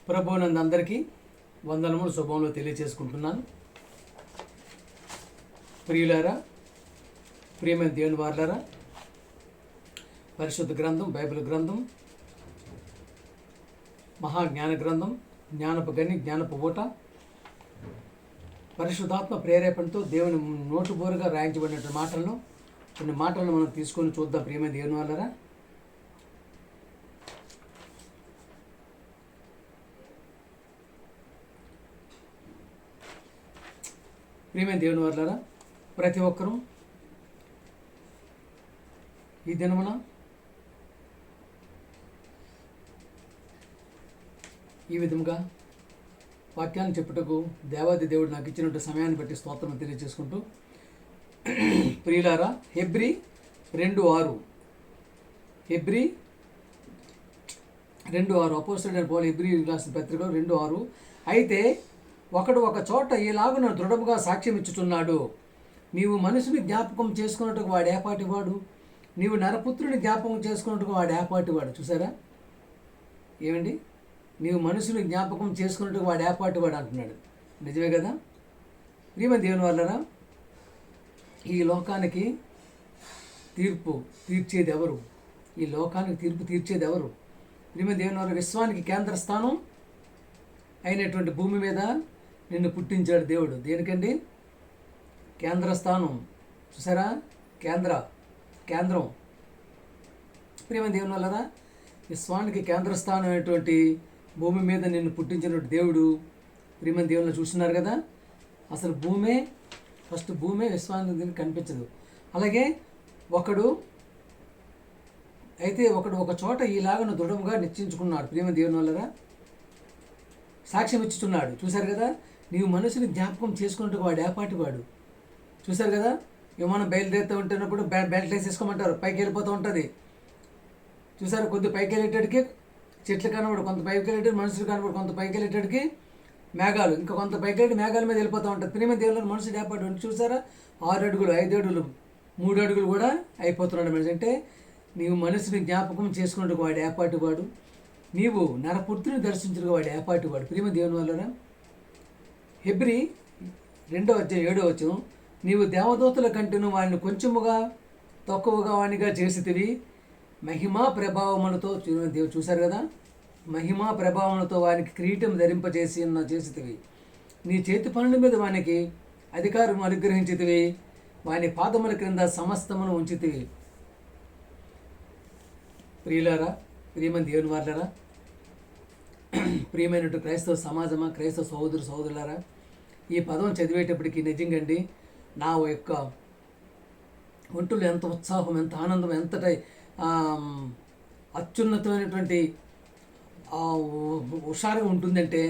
ప్రభువునందు అందరికీ వందనములు శుభములు తెలియజేసుకుంటున్నాను. ప్రియులారా, ప్రియమైన దేవుని వారులారా, పరిశుద్ధ గ్రంథం, బైబిల్ గ్రంథం, మహాజ్ఞాన గ్రంథం, జ్ఞానపు గని, జ్ఞానపు ఊట, పరిశుద్ధాత్మ ప్రేరేపణతో దేవుని నోటుబోరుగా రాయించబడినటువంటి మాటలను, కొన్ని మాటలను మనం తీసుకొని చూద్దాం. ప్రియమైన దేవుని వారులారా, ప్రియమైన దేవుని వారులారా, ప్రతి ఒక్కరూ ఈ దినమున ఈ విధముగా వాక్యాన్ని చెప్పుటకు దేవాది దేవుడు నాకు ఇచ్చినట్టు సమయాన్ని బట్టి స్తోత్రం తెలియజేసుకుంటూ, ప్రియులారా, హెబ్రీ 2:6 అపోస్తలుడైన పౌలు హెబ్రీ రాసిన పత్రిక 2:6 అయితే ఒకడు ఒక చోట ఇలాగున దృఢముగా సాక్ష్యం ఇచ్చుచున్నాడు, నీవు మనుషుని జ్ఞాపకం చేసుకున్నట్టుకు వాడు ఏపాటివాడు, నీవు నరపుత్రుని జ్ఞాపకం చేసుకున్నట్టుకు వాడు ఏపాటివాడు. చూసారా, ఏమండి, నీవు మనుషుని జ్ఞాపకం చేసుకున్నట్టుకు వాడు ఏపాటివాడు అంటున్నాడు. నిజమే కదా? ప్రియమైన దేవుని వల్లరా, ఈ లోకానికి తీర్పు తీర్చేది ఎవరు? ఈ లోకానికి తీర్పు తీర్చేది ఎవరు? ప్రియమైన దేవుని వల్ల విశ్వానికి కేంద్ర స్థానం అయినటువంటి భూమి మీద నిన్ను పుట్టించాడు దేవుడు. దేనికండి? కేంద్ర స్థానం. చూసారా, కేంద్రం. ప్రియమైన దేవుని వల్లరా, విశ్వానికి కేంద్ర స్థానం అయినటువంటి భూమి మీద నిన్ను పుట్టించినటువంటి దేవుడు. ప్రియమైన దేవుళ్ళు చూస్తున్నారు కదా, అసలు ఫస్ట్ భూమే విశ్వానికి దీనికి కనిపించదు. అలాగే ఒకడు ఒక చోట ఈలాగను దృఢంగా నిశ్చయించుకున్నాడు. ప్రియమైన దేవుని వల్లరా, సాక్ష్యం ఇచ్చుచున్నాడు. చూశారు కదా, నీవు మనుషుని జ్ఞాపకం చేసుకున్నట్టు వాడు ఏపాటి వాడు. చూశారు కదా, విమానం బయలుదేరుతూ ఉంటున్నప్పుడు బెల్ట్ వేసేసుకోమంటారు, పైకి వెళ్ళిపోతూ ఉంటుంది. చూసారు, కొద్ది పైకి వెళ్ళేటడికి చెట్లు కనబడు, కొంత పైకి వెళ్ళేటప్పుడు మనుషులు కనబడు, కొంత పైకి వెళ్ళేటడికి మేఘాలు, ఇంకా కొంత పైకి వెళ్ళి మేఘాల మీద వెళ్ళిపోతూ ఉంటుంది. ప్రియమైన దేవుళ్ళు మనుషులు ఏపాటి వాడు. చూసారా, 6 అడుగులు, 5 అడుగులు, 3 అడుగులు కూడా అయిపోతున్నాడు మనిషి. అంటే నీవు మనుషుని జ్ఞాపకం చేసుకున్నట్టు వాడు ఏపాటి వాడు, నీవు నరపుత్రుని దర్శించిన వాడు ఏపాటి వాడు. ప్రియమైన దేవుని వల్లరా, హెబ్రీ 2:7 నీవు దేవదూతల కంటేను వాడిని కొంచెముగా తక్కువగా వానిగా చేసితివి, మహిమా ప్రభావములతో. చూశారు కదా, మహిమా ప్రభావములతో వానికి కిరీటం చేసితివి, నీ చేతి పనుల మీద వానికి అధికారం అనుగ్రహించితివి, వాని పాదముల క్రింద సమస్తమును ఉంచితివి. ప్రియులారా, ప్రియమైన దేవుని వారులారా, ప్రియమైనట్టు క్రైస్తవ సమాజమా, క్రైస్తవ సోదరులారా, ఈ పదం చదివేటప్పటికి నిజంగండి నా యొక్క ఒంటులో ఎంత ఉత్సాహం, ఎంత ఆనందం, ఎంతటి అత్యున్నతమైనటువంటి హుషారుగా ఉంటుందంటే,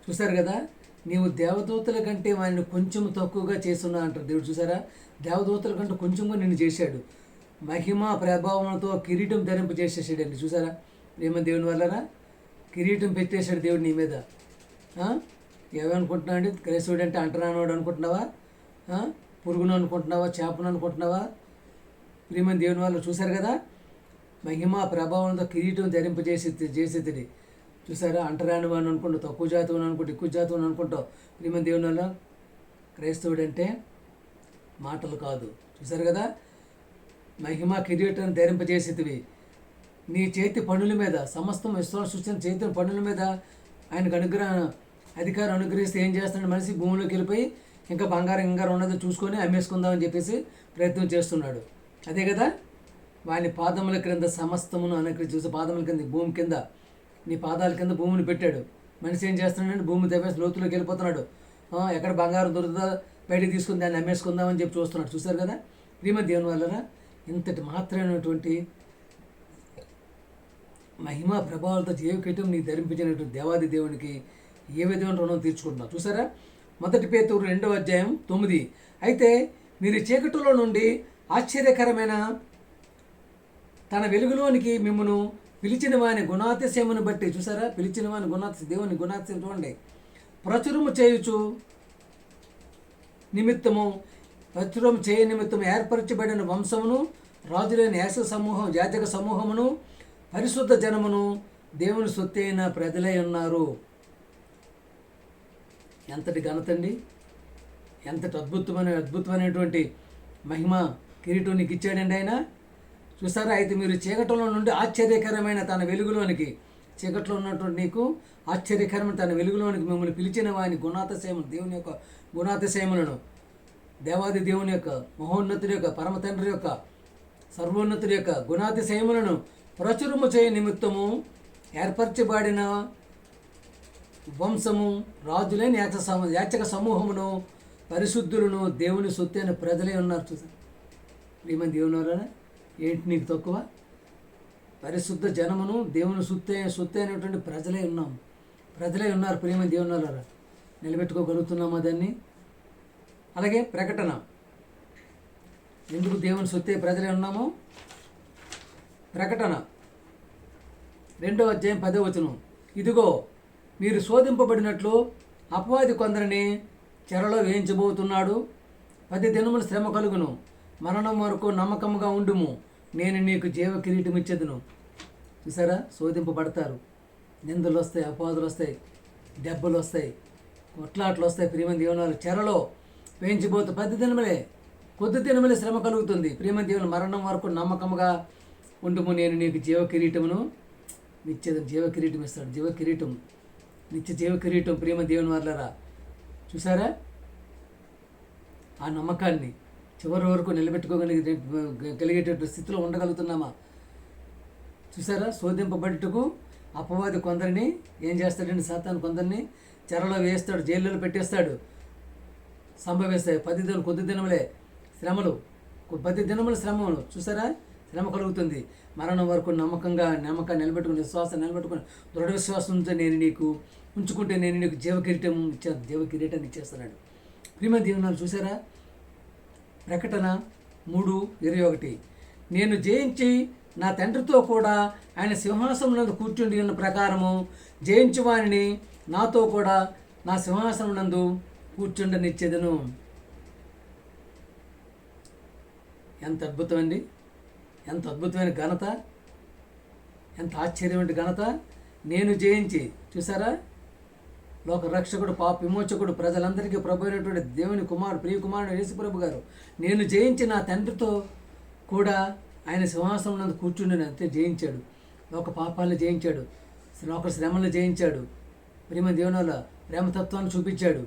చూసారు కదా, నీవు దేవదూతల కంటే వాడిని కొంచెం తక్కువగా చేస్తున్నా అంటారు దేవుడు. చూసారా, దేవదూతల కంటే కొంచెంగా నిన్ను చేశాడు, మహిమా ప్రభావంతో కిరీటం ధరింపజేసేసాడండి. చూసారా, ఏమో దేవుని వల్లరా, కిరీటం పెట్టేశాడు దేవుడు నీ మీద. ఏమనుకుంటున్నావు అండి? క్రైస్తవుడు అంటే అంటరానోడు అనుకుంటున్నావా? పురుగును అనుకుంటున్నావా? చేపను అనుకుంటున్నావా? ప్రియమైన దేవుని వాళ్ళు చూశారు కదా, మహిమా ప్రభావంతో కిరీటం చేసేది. చూసారా, అంటరాని వాడిని అనుకుంటావు, తక్కువ జాతి అని అనుకుంటావు, ఎక్కువ జాతి అని అనుకుంటావు. ప్రియమైన దేవుని వల్ల క్రైస్తవుడు అంటే మాటలు కాదు. చూసారు కదా, మహిమా కిరీటం ధరింపజేసేదివి, నీ చేతి పనుల మీద సమస్తం విశ్వాసం సృష్టించిన చేతి పనుల మీద ఆయనకు అధికారం అనుగ్రహిస్తే ఏం చేస్తున్నాడు? మనిషి భూమిలోకి వెళ్ళిపోయి ఇంకా బంగారం ఉన్నది చూసుకొని అమ్మేసుకుందామని చెప్పేసి ప్రయత్నం చేస్తున్నాడు. అదే కదా, వాని పాదముల క్రింద సమస్తమును అనుగ్రహించి, పాదముల కింద, భూమి కింద, నీ పాదాల కింద భూమిని పెట్టాడు. మనిషి ఏం చేస్తున్నాడు? భూమి తవ్వేసి లోతులోకి వెళ్ళిపోతున్నాడు. ఎక్కడ బంగారం దొరుకుతుందో బయటకు తీసుకుని దాన్ని అమ్మేసుకుందామని చెప్పి చూస్తున్నాడు. చూసారు కదా, ప్రియమైన దేవుని వల్లరా, ఇంతటి మాత్రమైనటువంటి మహిమా ప్రభావాలతో జీవకీటం నీకు ధరింపించినటువంటి దేవాది దేవునికి ఏ విధమైన రుణం తీర్చుకుంటున్నావు. చూసారా, 1 పేతురు 2:9 అయితే మీరు చీకటిలో నుండి ఆశ్చర్యకరమైన తన వెలుగులోనికి మిమ్మను పిలిచిన వాని గుణాతిశయమును బట్టి. చూసారా, పిలిచిన వాని దేవుని గుణాతిశయం చూడండి. ప్రచురము చేయుచు నిమిత్తము ఏర్పరచబడిన వంశమును, రాజులైన యాజక సమూహమును, పరిశుద్ధ జనమును, దేవుని సొత్తైన ప్రజలై ఉన్నారు. ఎంతటి ఘనత అండి, ఎంతటి అద్భుతమైనటువంటి మహిమ కిరీటం నీకు ఇచ్చాడండి ఆయన. చూసారా? అయితే మీరు చీకటిలో నుండి ఆశ్చర్యకరమైన తన వెలుగులోనికి, చీకట్లో ఉన్నటువంటి నీకు ఆశ్చర్యకరమైన తన వెలుగులోనికి మిమ్మల్ని పిలిచిన వాని గుణాతిశయములు, దేవుని యొక్క గుణాతిశయములను, దేవాది దేవుని యొక్క, మహోన్నతుడి యొక్క, పరమ తండ్రి యొక్క, సర్వోన్నతుడి యొక్క గుణాతిశయములను ప్రచురము చేయ నిమిత్తము ఏర్పరచబడిన వంశము, రాజులైన యాచక సమూహమును, పరిశుద్ధులను, దేవుని సొత్తు అయిన ప్రజలే ఉన్నారు. చూసారు? ప్రియమైన దేవుని వారా, ఏంటి నీకు తక్కువ? పరిశుద్ధ జనమును, దేవుని సొత్తు అయినటువంటి ప్రజలే ఉన్నారు. ప్రియమైన దేవుని వారా, నిలబెట్టుకోగలుగుతున్నామా దాన్ని? అలాగే ప్రకటన, ఎందుకు దేవుని సొత్తే ప్రజలే ఉన్నామో? ప్రకటన 2వ అధ్యాయం 10వ వచనం, ఇదిగో మీరు శోధింపబడినట్లు అపవాది కొందరిని చెరలో వేయించబోతున్నాడు. 10 దినములు శ్రమ కలుగును, మరణం వరకు నమ్మకముగా ఉండుము, నేను నీకు జీవ కిరీటం ఇచ్చేదను. చూసారా? శోధింపబడతారు, నిందలు వస్తాయి, అపవాదులు వస్తాయి, దెబ్బలు వస్తాయి, కొట్లాట్లు వస్తాయి. ప్రియమైన దేవుని చెరలో వేయించబోతు 10 దినములే, కొద్ది దినములే శ్రమ కలుగుతుంది. ప్రియమైన దేవుని మరణం వరకు నమ్మకముగా ఉండుము, నేను నీకు జీవ కిరీటమును నిత్యదను. జీవ కిరీటం ఇస్తాడు, జీవ కిరీటం, నిత్య జీవ కిరీటం. ప్రియమైన దేవుని వారలారా, చూసారా? ఆ నమ్మకాన్ని చివరి వరకు నిలబెట్టుకోగలిగేటటువంటి స్థితిలో ఉండగలుగుతున్నామా? చూసారా? శోధింపబడుటకు అపవాది కొందరిని ఏం చేస్తాడండి? సాతాను కొందరిని చెరలో వేస్తాడు, జైల్లో పెట్టేస్తాడు. సంభవిస్తాయి 10 దినం, కొద్ది దినములే శ్రమలు, 10 దినముల శ్రమలు. చూసారా? శ్రమ కలుగుతుంది. మరణం వరకు నమ్మకాన్ని నిలబెట్టుకుని, విశ్వాసం నిలబెట్టుకుని, దృఢ విశ్వాసంతో ఉంచుకుంటే నేను నీకు జీవ కిరీటాన్ని ఇచ్చేస్తున్నాడు. ప్రియమైన దేవుని చూసారా? ప్రకటన 3:21, నేను జయించి నా తండ్రితో కూడా ఆయన సింహాసనం కూర్చుండి ఉన్న ప్రకారము జయించు వారిని నాతో కూడా నా సింహాసనం నందు కూర్చుండనిచ్చేదను. ఎంత అద్భుతం అండి, ఎంత అద్భుతమైన ఘనత, ఎంత ఆశ్చర్యమైన ఘనత. నేను జయించి, చూసారా? లోక రక్షకుడు, పాప విమోచకుడు, ప్రజలందరికీ ప్రభు అయినటువంటి దేవుని కుమారుడు, ప్రియ కుమారుడు యేసుప్రభు గారు, నేను జయించి నా తండ్రితో కూడా ఆయన సింహాసనం నందు కూర్చుండి అంతే జయించాడు. లోక పాపాలను జయించాడు, లోక శ్రమలను జయించాడు. ప్రేమ దేవుని వల్ల ప్రేమతత్వాన్ని చూపించాడు.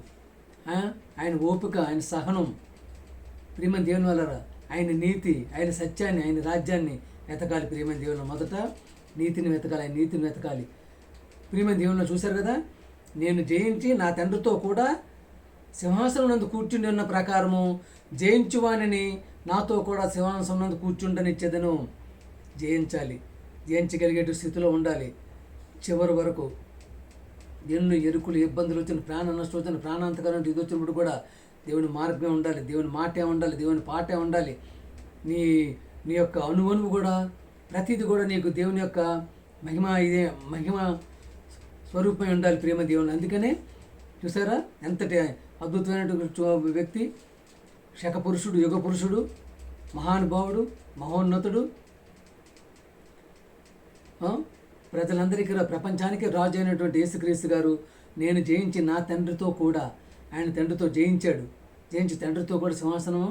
ఆయన ఓపిక, ఆయన సహనం, ప్రియమైన దేవుని వల్ల ఆయన నీతి, ఆయన సత్యాన్ని, ఆయన రాజ్యాన్ని వెతకాలి. ప్రియమైన దేవుని మొదట నీతిని వెతకాలి, ఆయన నీతిని వెతకాలి. ప్రియమైన దేవుని చూశారు కదా? నేను జయించి నా తండ్రితో కూడా సింహాసనం నందు కూర్చుండి ఉన్న ప్రకారము జయించువానిని నాతో కూడా సింహాసనం నందు కూర్చుండనిచ్చేదను. జయించాలి, జయించగలిగే స్థితిలో ఉండాలి. చివరి వరకు ఎన్ని ఎరుకులు, ఇబ్బందులు వచ్చిన, ప్రాణ నష్టం వచ్చిన, ప్రాణాంతకరం ఇది వచ్చినప్పుడు కూడా దేవుని మార్గమే ఉండాలి, దేవుని మాటే ఉండాలి, దేవుని పాటే ఉండాలి. నీ యొక్క అనువనువు కూడా, ప్రతిదీ కూడా నీకు దేవుని యొక్క మహిమ స్వరూపమై ఉండాలి. ప్రేమ దేవుని. అందుకనే చూసారా? ఎంతటి అద్భుతమైనటువంటి వ్యక్తి, శకపురుషుడు, యుగ పురుషుడు, మహానుభావుడు, మహోన్నతుడు, ప్రజలందరికీ, ప్రపంచానికి రాజు అయినటువంటి యేసుక్రీస్తు గారు, నేను జయించి నా తండ్రితో కూడా, ఆయన తండ్రితో జయించాడు, జయించి తండ్రితో కూడా సింహాసనము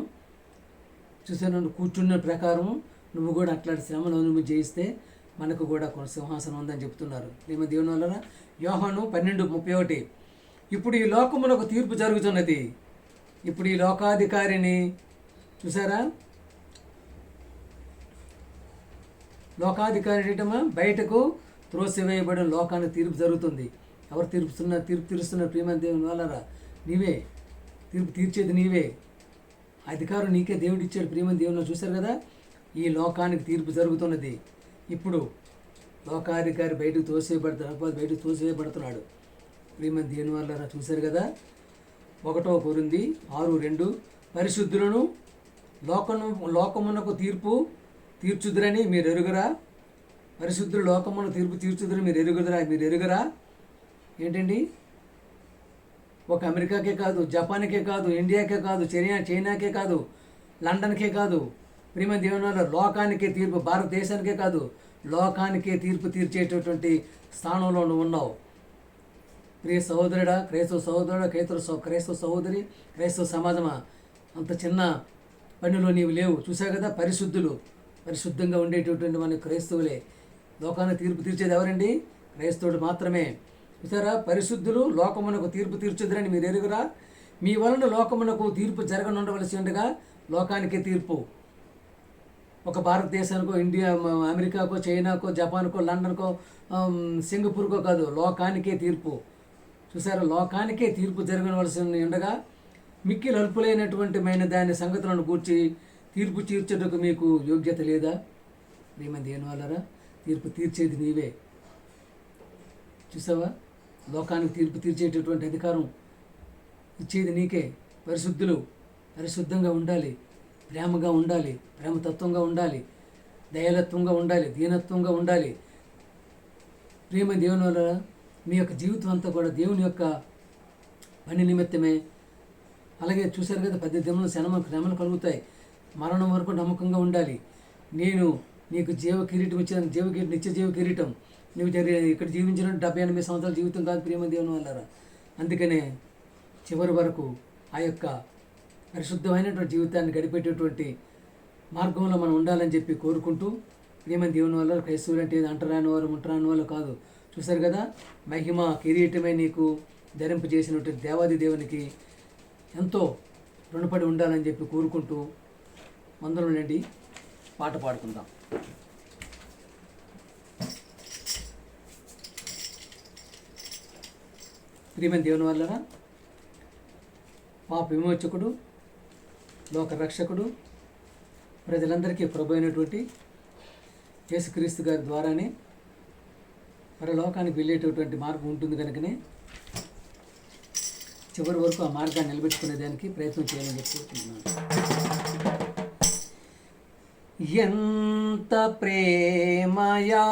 చూసాను కూర్చున్న ప్రకారము నువ్వు కూడా అట్లాంటి శ్రమను నువ్వు జయిస్తే మనకు కూడా కొన్ని సింహాసనం ఉందని చెప్తున్నారు. మేము దేవుని వలన యోహాను 12:31, ఇప్పుడు ఈ లోకమునకు తీర్పు జరుగుతున్నది, ఇప్పుడు ఈ లోకాధికారిని చూసారా? లోకాధికారి బయటకు త్రోసివేయబడిన లోకానికి తీర్పు జరుగుతుంది. ఎవరు తీర్పు తీరుస్తున్నారు? ప్రియమైన దేవుని వలన నీవే తీర్పు తీర్చేది, నీవే. అధికారం నీకే దేవుడు ఇచ్చాడు. ప్రియమైన దేవుని చూశారు కదా? ఈ లోకానికి తీర్పు జరుగుతున్నది. ఇప్పుడు లోకాధికారి బయటకు తోసివేయబడుతున్నాడు. ప్రియమైన దేవుని వలన చూశారు కదా? 1 కొరింథీ 6:2, పరిశుద్ధులను లోకమునకు తీర్పు తీర్చుదురని మీరు ఎరుగురా? పరిశుద్ధులు లోకమును తీర్పు తీర్చుదురని మీరు ఎరుగురా? ఏంటండి? ఒక అమెరికాకే కాదు, జపాన్కే కాదు, ఇండియాకే కాదు, చైనాకే కాదు, లండన్కే కాదు, ప్రియమైన దేవుని వల్ల లోకానికే తీర్పు, భారతదేశానికే కాదు, లోకానికే తీర్పు తీర్చేటటువంటి స్థానంలో నువ్వు ఉన్నావు. ప్రియ సహోదరుడా, క్రైస్తవ సహోదరుడా, క్రైస్తవ సహోదరి, క్రైస్తవ సమాజమా, అంత చిన్న పనిలో నీవు లేవు. చూసావు కదా, పరిశుద్ధంగా ఉండేటటువంటి మన క్రైస్తవులే. లోకానికి తీర్పు తీర్చేది ఎవరండి? క్రైస్తవుడు మాత్రమే. చూసారా, పరిశుద్ధులు లోకమునకు తీర్పు తీర్చుదురని మీరు ఎరుగురా? మీ వలన లోకమునకు తీర్పు జరగనుండవలసి ఉండగా లోకానికే తీర్పు. ఒక భారతదేశానికో, ఇండియా, అమెరికాకో, చైనాకో, జపాన్కో, లండన్కో, సింగపూర్కో కాదు, లోకానికే తీర్పు. చూసారా, లోకానికే తీర్పు జరగవలసి ఉండగా మిక్కిలి అల్పులైనటువంటి దాని సంగతులను గూర్చి తీర్పు తీర్చుటకు మీకు యోగ్యత లేదా? ప్రియమైన దేవుని వాళ్ళారా, తీర్పు తీర్చేది నీవే. చూసావా, లోకానికి తీర్పు తీర్చేటటువంటి అధికారం ఇచ్చేది నీకే. పరిశుద్ధంగా ఉండాలి, ప్రేమగా ఉండాలి, ప్రేమతత్వంగా ఉండాలి, దయాలత్వంగా ఉండాలి, దీనత్వంగా ఉండాలి. ప్రియమైన దేవుని వల్ల మీ యొక్క జీవితం అంతా కూడా దేవుని యొక్క పని నిమిత్తమే. అలాగే చూశారు కదా, 10 దినములు శ్రమలు కలుగుతాయి. మరణం వరకు నమ్మకంగా ఉండాలి. నేను నీకు కిరీటం ఇచ్చాను, నిత్య జీవ కిరీటం. నువ్వు ఇక్కడ జీవించిన 70-80 సంవత్సరాల జీవితం కాదు ప్రియమైన దేవుని వల్ల. అందుకనే చివరి వరకు ఆ యొక్క పరిశుద్ధమైనటువంటి జీవితాన్ని గడిపేటటువంటి మార్గంలో మనం ఉండాలని చెప్పి కోరుకుంటూ, ప్రియమైన దేవుని వల్ల క్రైస్తవులు అంటే అంటరాని వారు ముట్టరాని వాళ్ళు కాదు. చూశారు కదా, మహిమ కిరీటమే నీకు ధరింపజేసినటువంటి దేవాది దేవునికి ఎంతో రుణపడి ఉండాలని చెప్పి కోరుకుంటూ మందులో నుండి పాట పాడుకుందాం. ప్రియమైన దేవుని వల్ల పాప విమోచకుడు, లోక రక్షకుడు, ప్రజలందరికీ ప్రభు అయినటువంటి యేసుక్రీస్తు గారి ద్వారానే పరలోకానికి వెళ్ళేటటువంటి మార్గం ఉంటుంది కనుకనే చివరి వరకు ఆ మార్గాన్ని నిలబెట్టుకునేదానికి ప్రయత్నం చేయాలని చెప్పుకుంటున్నాను. ఎంత ప్రేమయా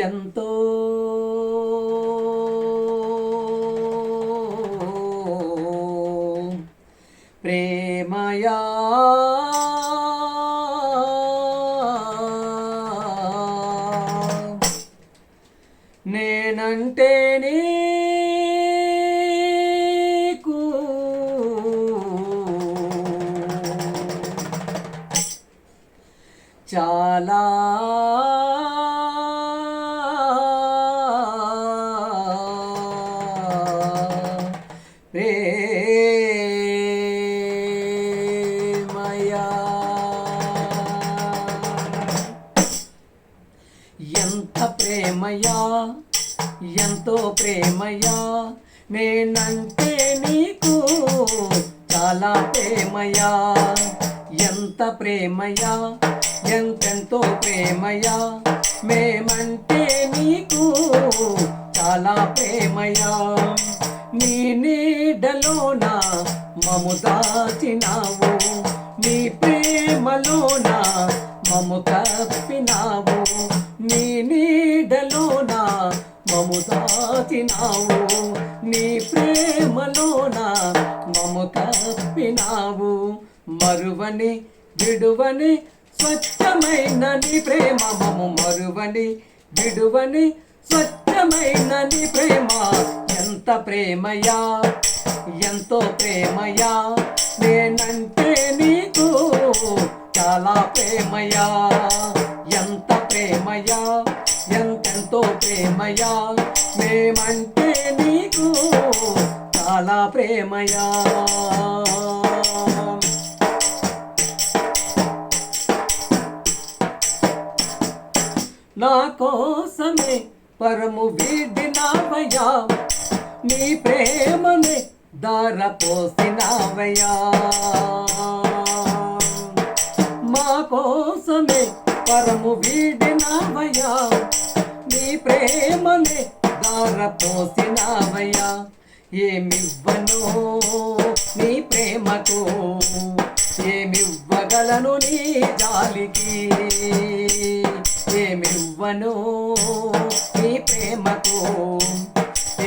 ఎంతో ప్రేమయా నేనంటే నీకు చాలా ప్రేమయా. ఎంత ప్రేమయా, ఎంతో ప్రేమయా, నేనంటే నీకు చాలా ప్రేమయా. ఎంత ప్రేమయా, ఎంతెంతో ప్రేమయా, మేమంటే నీకు చాలా ప్రేమయా. నీ నీడలోన మము దాచినావు, నీ ప్రేమలోన మము కప్పినావు. నీ నీడలోన మము దాచినావు, నీ ప్రేమలోన మము కప్పినావు. మరువని విడువని స్వచ్ఛమైన నీ ప్రేమ మము మరువని విడువని స్వచ్ఛమైన నీ ప్రేమ. ఎంత ప్రేమయా, ఎంతో ప్రేమయా, నేనంటే నీకు చాలా ప్రేమయా. ఎంత ప్రేమయా, ఎంతెంతో ప్రేమయా, మేమంటే నీకు చాలా ప్రేమయా. నా కోసమే పరము వీడినావయ్యా, నీ ప్రేమనే దారపోసినావయ్యా. మా కోసమే పరము వీడినావయ్యా, నీ ప్రేమనే దారపోసినావయ్యా. ఏమివ్వను నీ ప్రేమకు, ఏమివ్వగలను నీ జాలికి. ఏమివ్వను నీ ప్రేమకు,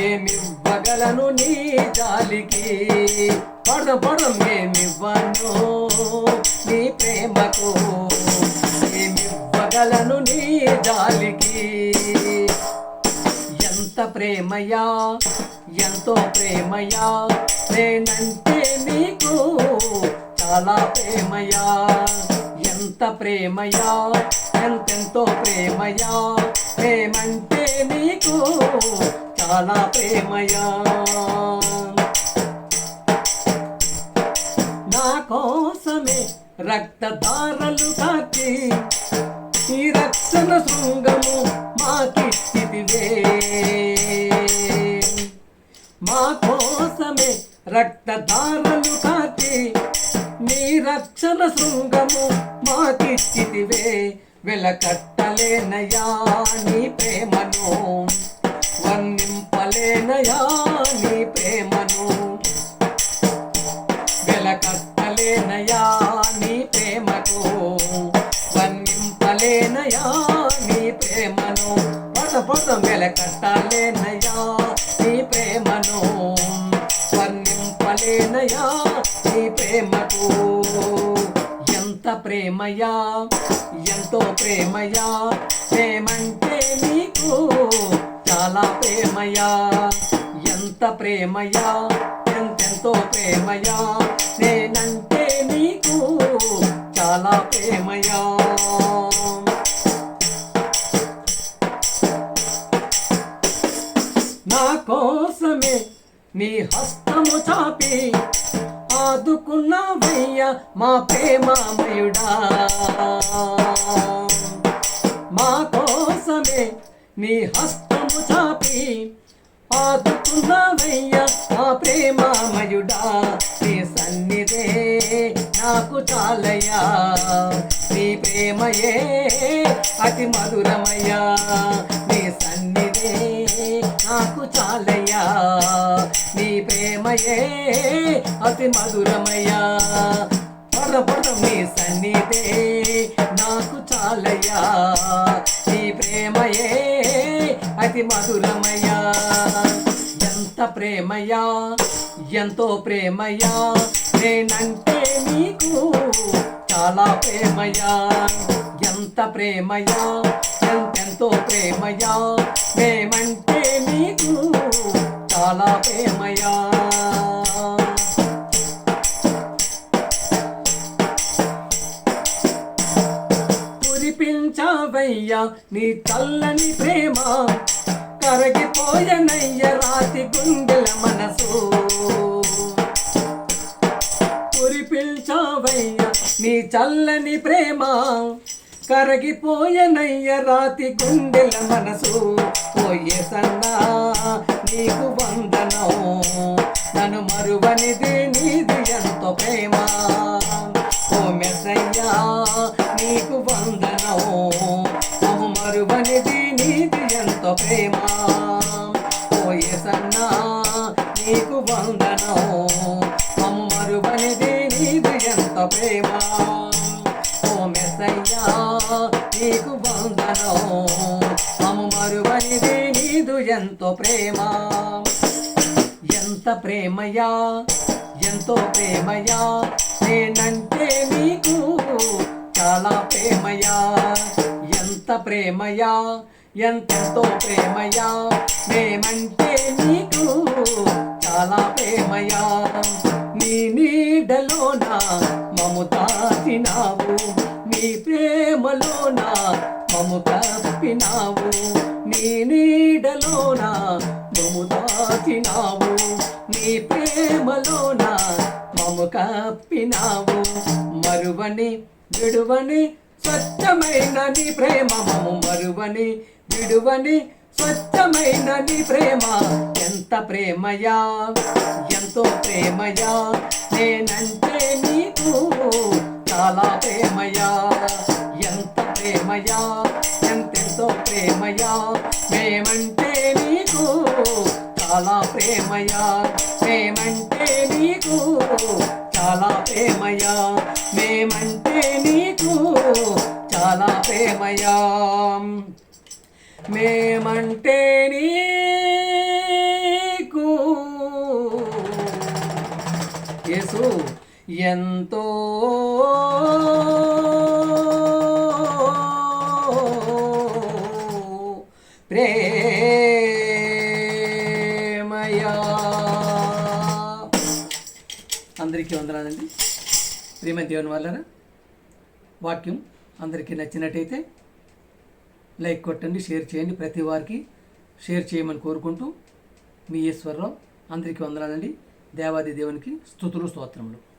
ఏమివ్వగలను నీ జాలికి. పడడం ఏమివ్వను నీ ప్రేమకు, ఏమివ్వగలను నీ జాలికి. ఎంత ప్రేమయా, ఎంతో ప్రేమయా, నేనంటే నీకు చాలా ప్రేమయా. ఎంత ప్రేమయా, ఎంతెంతో ప్రేమయా, ప్రేమంటే నీకు చాలా ప్రేమయా. నా కోసమే రక్తధారలు కాచి ఈ రక్షణ శృంగము మాకిచ్చితివే. మా కోసమే రక్తధారలు కాచి నీ రక్షణ శృంగము మాకిచ్చితివే. వెలకట్టలేనయా నీ ప్రేమను, వర్ణింపలేనయా నీ ప్రేమను. వెలకట్టలేనయా నీ ప్రేమకు, వర్ణింపలేనయా నీ ప్రేమను. పదం వెలకట్టలేనయా నీ ప్రేమను, వర్ణింపలేనయా నీ ప్రేమకు. ఎంత ప్రేమయా, ఎంతో ప్రేమయా, ప్రేమంటే నీకు చాలా ప్రేమయా. ఎంత ప్రేమయా, ఎంతెంతో ప్రేమయా, నేనంటే నీకు చాలా ప్రేమయా. నా కోసమే నీ హస్తము చాపి ఆదుకున్నావయ్యా మా ప్రేమమయుడా. మా కోసమే నీ హస్తము చాపి ఆదుకున్నావయ్యా మా ప్రేమమయుడా. నీ సన్నిధే నాకు చాలయ్యా, నీ ప్రేమయే అతి మధురమయ్యా. నీ సన్నిధే నాకు చాలయ్యా, నీ ప్రేమయే అతి మధురమయ్యా. పడడం నీ సన్నిధే నాకు చాలయ్యా, నీ ప్రేమయే అతి మధురమయ్యా. ఎంత ప్రేమయా, ఎంతో ప్రేమయా, నేనంటే నీకు చాలా ప్రేమయా. ఎంత ప్రేమయా, ఎంతెంతో ప్రేమయా, మేమంటే నీకు చాలా ప్రేమయా. కురిపించావయ్యా నీ చల్లని ప్రేమ, కరగిపోయనయ్య రాతి గుండెల మనసు. కురిపించావయ్యా నీ చల్లని ప్రేమ, కరగిపోయనయ్య రాతి గుండెల మనసు. ఓ యేసన్నా నీకు వందనం, నన్ను మరువనిది నీది ఎంతో ప్రేమ. ఓ మెస్సయ్యా నీకు వందనం, నన్ను మరువనిది నీది ఎంతో ప్రేమ. ఓ యేసన్నా నీకు వందనం, నన్ను మరువనిది నీది ఎంతో ప్రేమ. ఓ మెస్సయ్యా నీకు వందనం, మము మరువనిది నీదు ఎంతో ప్రేమ. ఎంత ప్రేమయా, ఎంతో ప్రేమయా, నేనంటే నీకు చాలా ప్రేమయా. ఎంత ప్రేమయా, ఎంతెంతో ప్రేమయా, మేమంటే నీకు చాలా ప్రేమయా. నీ నీడలోన మము తాకినావు, నీ ప్రేమలోన మము కప్పినావు. నీ నీడలోన మము తాకినావు, నీ ప్రేమలోన మము కప్పినావు. మరువని విడువని స్వచ్ఛమైన నీ ప్రేమ, మము మరువని విడువని స్వచ్ఛమైన నీ ప్రేమ. ఎంత ప్రేమయా, ఎంతో ప్రేమయా, నేనంటే నీకు చాలా ప్రేమయా. ఎంత ప్రేమయా, ఎంతెంతో ప్రేమయా, మేమంటే నీకు చాలా ప్రేమయా. మేమంటే నీకు చాలా ప్రేమయా, మేమంటే నీకు చాలా ప్రేమయా. మేమంటే నీకు ఎంతో ప్రేమయా. అందరికీ వందనాలండి. ప్రేమ దేవుని వల్ల వాక్యం అందరికీ నచ్చినట్టయితే లైక్ కొట్టండి, షేర్ చేయండి. ప్రతి వారికి షేర్ చేయమని కోరుకుంటూ మీ ఈశ్వరరావు. అందరికీ వందనాలండి. దేవాది దేవునికి స్తుతులు స్తోత్రములు.